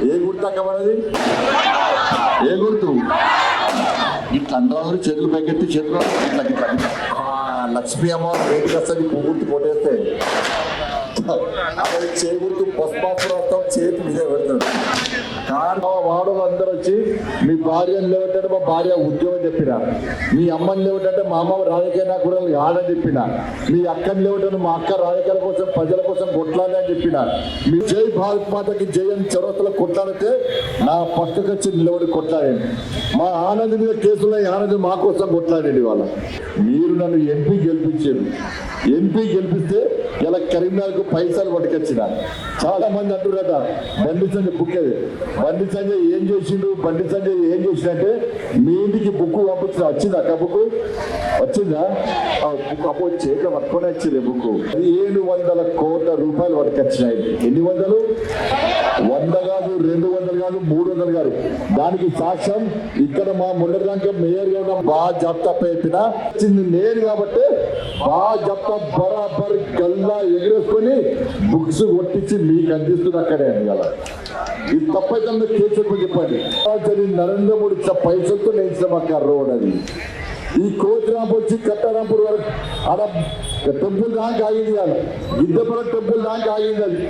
ఏ గుర్తు అక్కబడది? ఏ గుర్తు? ఇట్లా అందరూ చేతులు పైకెత్తి చేతులు ఇట్లా ఇట్లా లక్ష్మీ అమ్మవారు బయటకు వస్తుంది పువ్వుర్తి కొట్టేస్తే చేకూరుతూ పసుపాపురం చేతి మీద పెడతాడు. కానీ వాడు అందరూ వచ్చి మీ భార్యను లేవటంటే మా భార్య ఉద్యోగం చెప్పిన, మీ అమ్మని లేవటంటే మా అమ్మ రాజకీయ నాయకుడు ఆడని చెప్పిన, మీ అక్కని లేవటంటే మా అక్క రాజకీయాల కోసం ప్రజల కోసం కొట్లాడి అని చెప్పిన, మీ జై భారత్ మాతకి జై అని చొరవతలో కొట్లాడితే నా పక్కకు వచ్చి నిలబడి కొట్లాడండి. మా ఆనంద్ మీద కేసులో ఆనంద్ మా కోసం కొట్లాడండి. వాళ్ళ మీరు నన్ను ఎంపీ గెలిపించారు. ఎంపీ గెలిపిస్తే ఇలా కరీంనగర్కు పైసలు పట్టుకొచ్చిన. చాలా మంది అంటున్నారట బండి సంజయ్ బుక్ అది, బండి సంజయ్ ఏం చేసిండు, బండి సంజయ్ ఏం చేసిందంటే మీ ఇంటికి బుక్ పంపించిన. వచ్చిందా అక్క బుక్? వచ్చిందా? బుక్ అప్పో చేతిలో పట్టుకొని వచ్చింది బుక్. 700 కోట్ల రూపాయలు పట్టుకొచ్చినాయి. ఎన్ని వందలు? 100 కాదు, 200 కాదు, 300 కాదు. దానికి సాక్ష్యం ఇక్కడ మా ముండరాంక మేయర్ గా బాగా జప్తా చెప్పిన నేను కాబట్టి బాగా జప్తా బరాబర్ గల్లా ఎగిరేసుకొని బుక్స్ కొట్టించి మీకు అందిస్తుంది అక్కడే అని కదా. ఇది తప్పైతే కేసు చెప్పండి. నరేంద్ర మోడీ పైసలతో నేర్చిన రోడ్ అది. ఈ కోతిరాంపు వచ్చి కట్టారాంపూర్ వరకు ఆడ టెంపుల్ దాకా ఆగింది కాదు, గిద్దపురం టెంపుల్ దాకా ఆగింది అది.